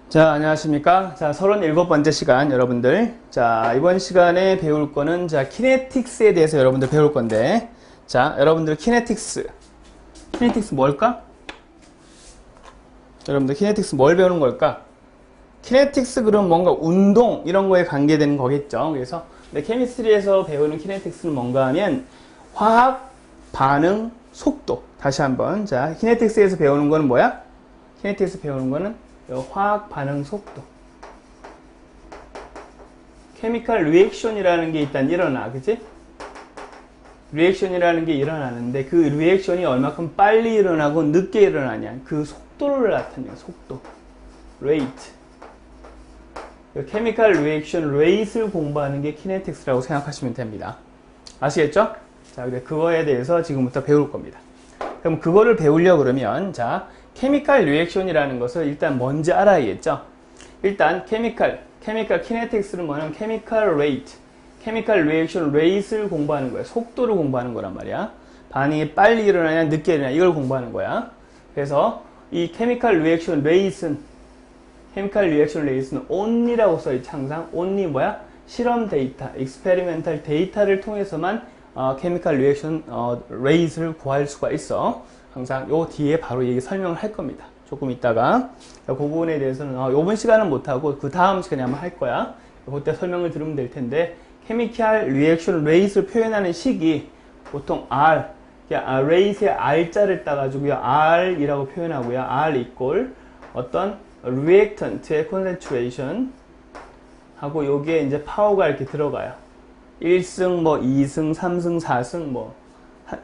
자, 안녕하십니까. 자, 37번째 시간, 여러분들. 자, 이번 시간에 배울 거는, 자, 키네틱스에 대해서 여러분들 배울 건데, 자, 여러분들 키네틱스 뭘까? 여러분들 키네틱스 뭘 배우는 걸까? 키네틱스 그럼 뭔가 운동, 이런 거에 관계되는 거겠죠. 그래서, 케미스트리에서 배우는 키네틱스는 뭔가 하면, 화학, 반응, 속도. 다시 한번. 자, 키네틱스에서 배우는 거는 뭐야? 키네틱스 배우는 거는 화학 반응 속도. 케미컬 리액션이라는 게 일단 일어나, 그치? 리액션이라는 게 일어나는데 그 리액션이 얼마큼 빨리 일어나고 늦게 일어나냐, 그 속도를 나타내요. 속도, rate. 케미컬 리액션 rate를 공부하는 게 키네틱스라고 생각하시면 됩니다. 아시겠죠? 자, 그래 그거에 대해서 지금부터 배울 겁니다. 그럼 그거를 배우려고 그러면, 자, 케미컬 리액션이라는 것을 일단 뭔지 알아야겠죠? 일단 케미컬 키네틱스는 뭐냐면 케미컬 레이트, 케미컬 리액션 레이트를 공부하는 거야. 속도를 공부하는 거란 말이야. 반응이 빨리 일어나냐 늦게 일어나냐 이걸 공부하는 거야. 그래서 이 케미컬 리액션 레이트는 only라고 써있지. 항상 only 뭐야? 실험 데이터, 익스페리멘탈 데이터를 통해서만 케미컬 리액션 레이트를 구할 수가 있어. 항상 요 뒤에 바로 얘기 설명을 할 겁니다. 조금 있다가. 그 부분에 대해서는 요번 시간은 못하고 그 다음 시간에 한번 할 거야. 그때 설명을 들으면 될 텐데, 케미컬 리액션 레이트를 표현하는 식이 보통 R, 레이트의 R자를 따가지고요, R이라고 표현하고요. R 이꼴 어떤 리액턴트의 concentration 하고 여기에 이제 파워가 이렇게 들어가요. 1승, 뭐 2승, 3승, 4승, 뭐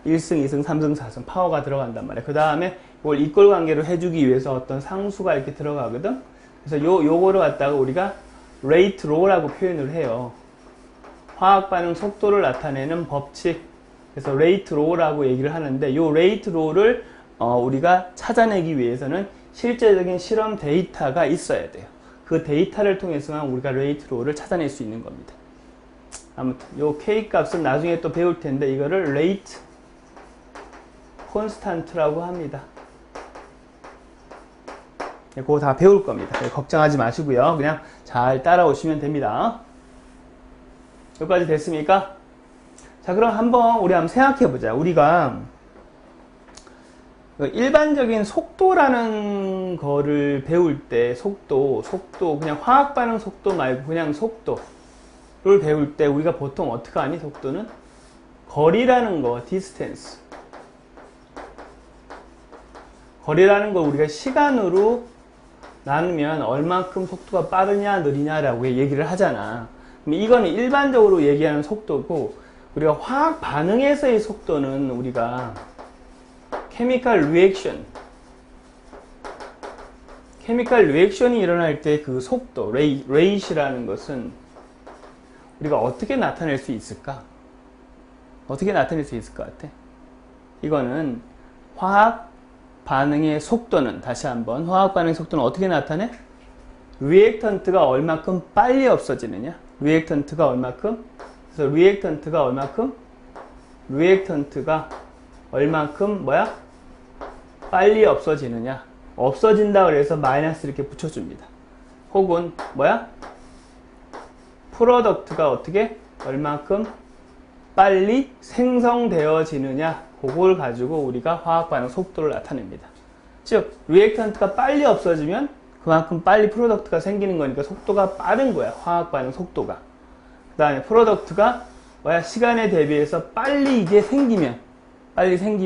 1승, 2승, 3승, 4승 파워가 들어간단 말이야. 그 다음에 이걸 이꼴 관계로 해주기 위해서 어떤 상수가 이렇게 들어가거든. 그래서 요거를 갖다가 우리가 rate law라고 표현을 해요. 화학 반응 속도를 나타내는 법칙. 그래서 rate law라고 얘기를 하는데, 요 rate law를 우리가 찾아내기 위해서는 실제적인 실험 데이터가 있어야 돼요. 그 데이터를 통해서만 우리가 rate law를 찾아낼 수 있는 겁니다. 아무튼 요 K 값은 나중에 또 배울 텐데, 이거를 rate constant라고 합니다. 그거 다 배울 겁니다. 걱정하지 마시고요. 그냥 잘 따라오시면 됩니다. 여기까지 됐습니까? 자, 그럼 우리 한번 생각해 보자. 우리가 일반적인 속도라는 거를 배울 때, 속도, 그냥 화학 반응 속도 말고 그냥 속도를 배울 때 우리가 보통 어떻게 하니? 속도는 거리라는 거, distance. 거리라는 걸 우리가 시간으로 나누면 얼만큼 속도가 빠르냐 느리냐라고 얘기를 하잖아. 그럼 이거는 일반적으로 얘기하는 속도고, 우리가 화학 반응에서의 속도는 우리가 케미컬 리액션이 일어날 때 그 속도, rate이라는 것은 우리가 어떻게 나타낼 수 있을까? 어떻게 나타낼 수 있을 것 같아? 이거는 화학 반응의 속도는, 다시 한번, 화학 반응의 속도는 어떻게 나타내? 리액턴트가 얼마큼 빨리 없어지느냐? 리액턴트가 얼마큼? 그래서 리액턴트가 얼마큼 뭐야? 빨리 없어지느냐? 없어진다 그래서 마이너스 이렇게 붙여줍니다. 혹은 뭐야? 프로덕트가 어떻게? 얼마큼 빨리 생성되어지느냐? 그걸 가지고 우리가 화학 반응 속도를 나타냅니다. 즉, 리액턴트가 빨리 없어지면 그만큼 빨리 프로덕트가 생기는 거니까 속도가 빠른 거야. 화학 반응 속도가. 그 다음에 프로덕트가 뭐야? 시간에 대비해서 빨리 이게 생기면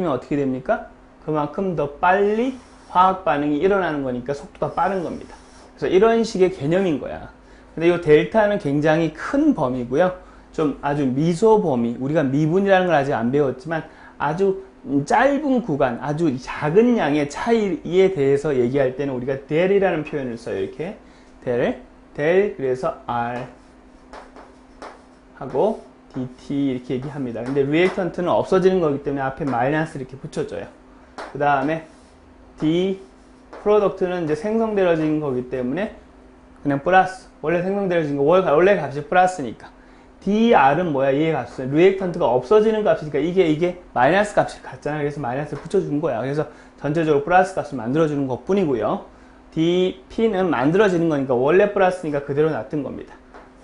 어떻게 됩니까? 그만큼 더 빨리 화학 반응이 일어나는 거니까 속도가 빠른 겁니다. 그래서 이런 식의 개념인 거야. 근데 이 델타는 굉장히 큰 범위고요. 좀 아주 미소 범위, 우리가 미분이라는 걸 아직 안 배웠지만 아주 짧은 구간, 아주 작은 양의 차이에 대해서 얘기할 때는 우리가 del이라는 표현을 써요. 이렇게 del, 그래서 R 하고 dt 이렇게 얘기합니다. 근데 리액턴트는 없어지는 거기 때문에 앞에 마이너스 이렇게 붙여줘요. 그 다음에 d, 프로덕트는 이제 생성되어진 거기 때문에 그냥 플러스, 원래 생성되어진 거 원래 값이 플러스니까 dr은 뭐야? 얘의 값은 리액턴트가 없어지는 값이니까 이게 마이너스 값이 같잖아. 그래서 마이너스를 붙여준 거야. 그래서 전체적으로 플러스 값을 만들어주는 것 뿐이고요. dp는 만들어지는 거니까 원래 플러스니까 그대로 놔둔 겁니다.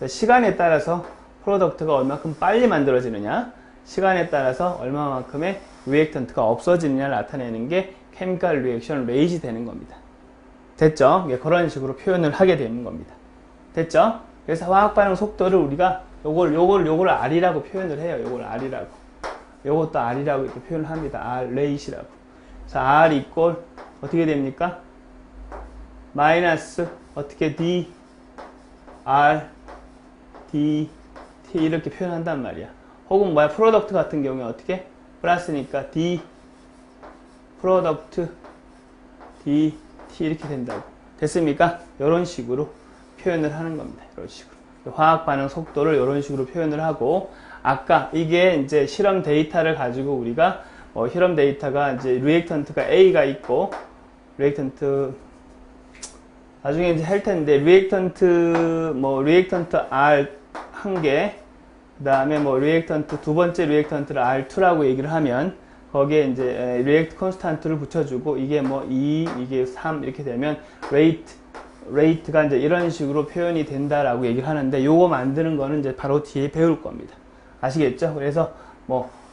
시간에 따라서 프로덕트가 얼마큼 빨리 만들어지느냐, 시간에 따라서 얼마만큼의 리액턴트가 없어지느냐를 나타내는 게 케미컬 리액션 레이트이 되는 겁니다. 됐죠? 그런 식으로 표현을 하게 되는 겁니다. 됐죠? 그래서 화학 반응 속도를 우리가 요걸 R이라고 표현을 해요. 요걸 R이라고. 요것도 R이라고 이렇게 표현을 합니다. R 레이시라고. 자, R 이꼴 어떻게 됩니까? 마이너스 어떻게 D R D T 이렇게 표현한단 말이야. 혹은 뭐야? 프로덕트 같은 경우에 어떻게? 플러스니까 D 프로덕트 D T 이렇게 된다고. 됐습니까? 이런 식으로 표현을 하는 겁니다. 이런 식으로. 화학 반응 속도를 이런 식으로 표현을 하고, 아까 이게 이제 실험 데이터를 가지고 우리가 실험 데이터가 이제 리액턴트가 A가 있고, 리액턴트 나중에 이제 할 텐데, 리액턴트 R 한 개, 그 다음에 리액턴트 두 번째 리액턴트를 R2라고 얘기를 하면, 거기에 이제 리액트 콘스탄트를 붙여주고, 이게 2, 이게 3 이렇게 되면 레이트가 이제 이런 식으로 표현이 된다라고 얘기를 하는데, 요거 만드는 거는 이제 바로 뒤에 배울 겁니다. 아시겠죠? 그래서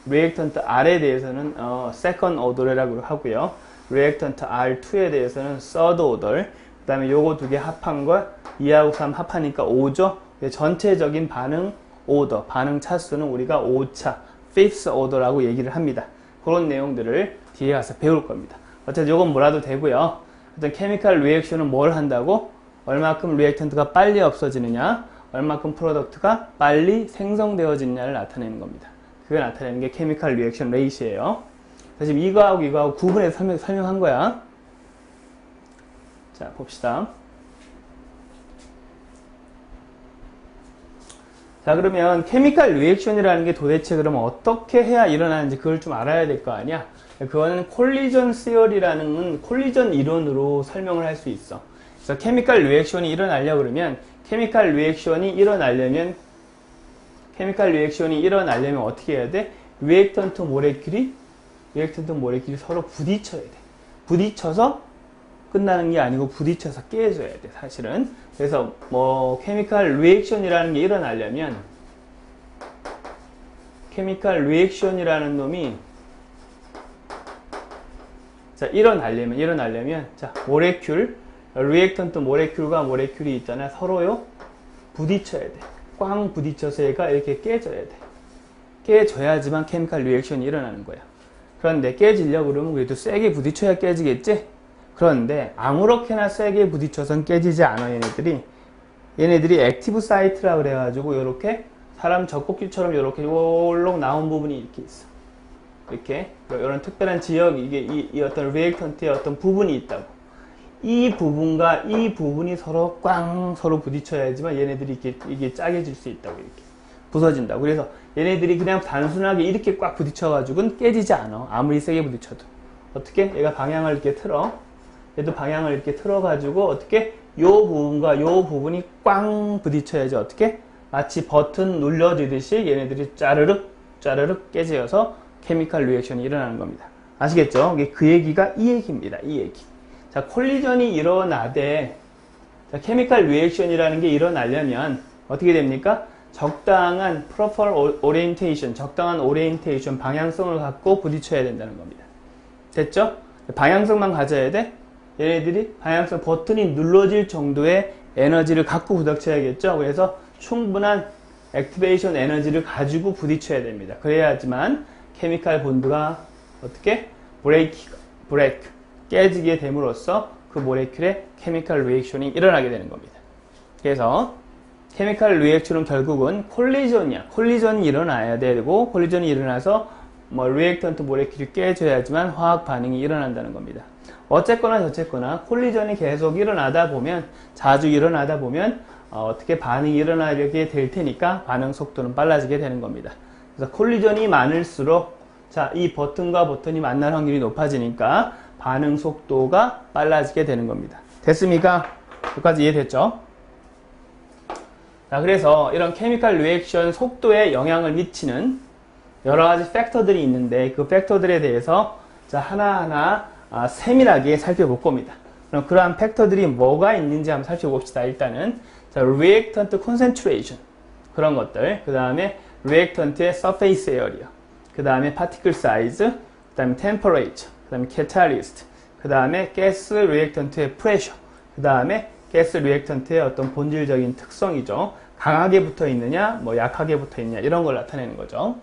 리액턴트 R에 대해서는 second order이라고 하고요. 리액턴트 R2에 대해서는 third order. 그 다음에 요거 두 개 합한 걸 2하고 3 합하니까 5죠. 전체적인 반응 오더, 반응 차수는 우리가 5차, fifth order라고 얘기를 합니다. 그런 내용들을 뒤에 가서 배울 겁니다. 어쨌든 요건 뭐라도 되고요. 어떤 케미컬 리액션은 뭘 한다고? 얼마큼 리액턴트가 빨리 없어지느냐, 얼마큼 프로덕트가 빨리 생성되어지느냐를 나타내는 겁니다. 그걸 나타내는 게 케미컬 리액션 레이시예요. 지금 이거하고 구분해서 설명한 거야. 자, 봅시다. 자, 그러면 케미컬 리액션이라는 게 도대체 그러면 어떻게 해야 일어나는지 그걸 좀 알아야 될 거 아니야? 그거는 콜리전 시어리라는 콜리전 이론으로 설명을 할 수 있어. 그래서 케미컬 리액션이 일어나려고 그러면 케미컬 리액션이 일어나려면 어떻게 해야 돼? 리액턴트 모레큘이 서로 부딪혀야 돼. 부딪혀서 끝나는 게 아니고 부딪혀서 깨져야 돼, 사실은. 그래서 케미컬 리액션이라는 게 일어나려면 케미컬 리액션이라는 놈이 자, 일어나려면 자, 모레큘, 리액턴트 모레큘과 모레큘이 있잖아. 서로요 부딪혀야 돼. 꽝 부딪혀서 얘가 이렇게 깨져야 돼. 깨져야지만 케미컬 리액션이 일어나는 거야. 그런데 깨지려고 그러면 그래도 세게 부딪혀야 깨지겠지? 그런데 아무렇게나 세게 부딪혀선 깨지지 않아. 얘네들이 액티브 사이트라 그래가지고 요렇게 사람 젖꼭지처럼 요렇게 요록 나온 부분이 이렇게 있어. 이렇게 이런 특별한 지역, 이게 이 어떤 리액턴트의 어떤 부분이 있다고. 이 부분과 이 부분이 서로 서로 부딪혀야지만 얘네들이 이게 짜게질 수 있다고. 이렇게 부서진다고. 그래서 얘네들이 그냥 단순하게 이렇게 꽉 부딪혀가지고는 깨지지 않아. 아무리 세게 부딪혀도. 어떻게? 얘가 방향을 이렇게 틀어. 얘도 방향을 이렇게 틀어가지고 어떻게? 요 부분과 요 부분이 꽝 부딪혀야지. 어떻게? 마치 버튼 눌러지듯이 얘네들이 짜르륵 깨져서 케미컬 리액션이 일어나는 겁니다. 아시겠죠? 그 얘기가 이 얘기입니다. 이 얘기. 자, 콜리전이 일어나되, 자, 케미컬 리액션이라는 게 일어나려면 어떻게 됩니까? 적당한 proper orientation, 적당한 오리엔테이션, 방향성을 갖고 부딪혀야 된다는 겁니다. 됐죠? 방향성만 가져야 돼? 얘네들이 방향성 버튼이 눌러질 정도의 에너지를 갖고 부딪혀야겠죠? 그래서 충분한 액티베이션 에너지를 가지고 부딪혀야 됩니다. 그래야지만 케미컬 본드가 어떻게? 브레이크, 깨지게 됨으로써 그 모레큘의 케미컬 리액션이 일어나게 되는 겁니다. 그래서 케미컬 리액션은 결국은 콜리전이야. 콜리전이 일어나야 되고, 콜리전이 일어나서 리액턴트 모레큘이 깨져야지만 화학 반응이 일어난다는 겁니다. 어쨌거나 저쨌거나 콜리전이 계속 자주 일어나다 보면 어떻게 반응이 일어나게 될 테니까 반응 속도는 빨라지게 되는 겁니다. 그래서 콜리전이 많을수록 자, 이 버튼과 버튼이 만날 확률이 높아지니까 반응 속도가 빨라지게 되는 겁니다. 됐습니까? 여기까지 이해됐죠? 자, 그래서 이런 케미컬 리액션 속도에 영향을 미치는 여러 가지 팩터들이 있는데 그 팩터들에 대해서 자, 하나하나 세밀하게 살펴볼 겁니다. 그럼 그러한 팩터들이 뭐가 있는지 한번 살펴봅시다. 일단은 자, reactant concentration 그런 것들, 그 다음에 reactant의 surface area, 그 다음에 particle size, 그 다음에 temperature, 그 다음에 catalyst, 그 다음에 gas reactant의 pressure, 그 다음에 gas reactant의 어떤 본질적인 특성이죠. 강하게 붙어 있느냐, 뭐 약하게 붙어 있느냐 이런 걸 나타내는 거죠.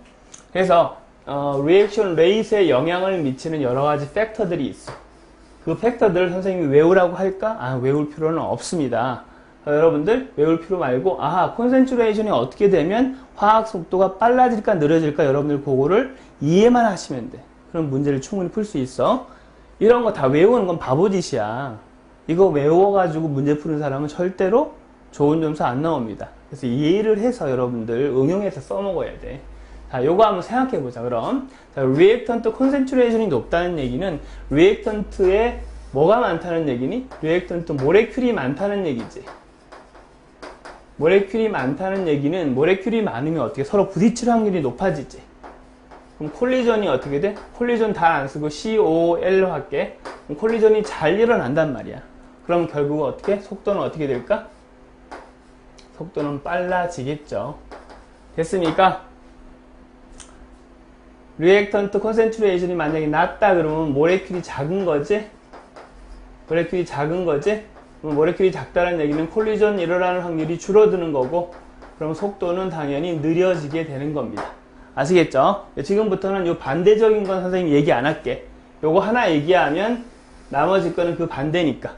그래서 reaction rate에 영향을 미치는 여러 가지 팩터들이 있어. 그 팩터들을 선생님이 외우라고 할까? 외울 필요는 없습니다. 여러분들 외울 필요 말고 콘센트레이션이 어떻게 되면 화학 속도가 빨라질까 느려질까 여러분들 그거를 이해만 하시면 돼. 그럼 문제를 충분히 풀 수 있어. 이런 거 다 외우는 건 바보짓이야. 이거 외워가지고 문제 푸는 사람은 절대로 좋은 점수 안 나옵니다. 그래서 이해를 해서 여러분들 응용해서 써먹어야 돼. 자, 요거 한번 생각해 보자. 그럼 자, 리액턴트 콘센트레이션이 높다는 얘기는 리액턴트에 뭐가 많다는 얘기니? 리액턴트 모레큘이 많다는 얘기지. 모레큘이 많다는 얘기는 모레큘이 많으면 어떻게 서로 부딪힐 확률이 높아지지. 그럼 콜리전이 어떻게 돼? 콜리전 다 안 쓰고 COL로 할게. 그럼 콜리전이 잘 일어난단 말이야. 그럼 결국 어떻게? 속도는 어떻게 될까? 속도는 빨라지겠죠. 됐습니까? 리액턴트 콘센트레이션이 만약에 낮다 그러면 모레큘이 작은 거지? 모레큘이 작은 거지? 모레큘이 작다는 얘기는 콜리전 일어나는 확률이 줄어드는 거고, 그럼 속도는 당연히 느려지게 되는 겁니다. 아시겠죠? 지금부터는 요 반대적인 건 선생님 얘기 안 할게. 요거 하나 얘기하면 나머지 거는 그 반대니까.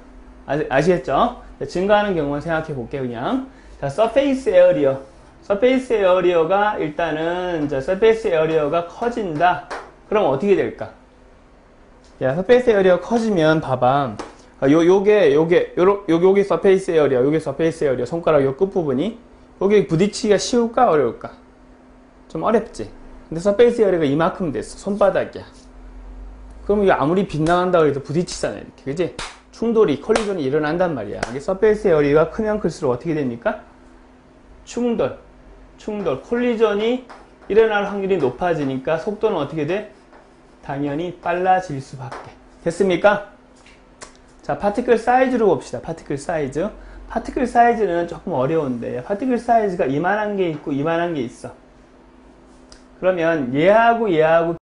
아시겠죠? 증가하는 경우만 생각해 볼게요, 그냥. 자, surface area. surface area가 일단은, surface area가 커진다. 그럼 어떻게 될까? 야, surface area가 커지면 봐봐. 요게 surface area, 요게 surface area, 손가락 요 끝부분이. 요게 부딪히기가 쉬울까, 어려울까? 좀 어렵지? 근데 surface area가 이만큼 됐어. 손바닥이야. 그럼 이게 아무리 빗나간다고 해도 부딪히잖아, 이렇게. 그지? 충돌이, 콜리전이 일어난단 말이야. 이게 surface area가 크면 클수록 어떻게 됩니까? 충돌, 콜리전이 일어날 확률이 높아지니까 속도는 어떻게 돼? 당연히 빨라질 수밖에. 됐습니까? 자, 파티클 사이즈로 봅시다. 파티클 사이즈. 파티클 사이즈는 조금 어려운데, 파티클 사이즈가 이만한 게 있고 이만한 게 있어. 그러면 얘하고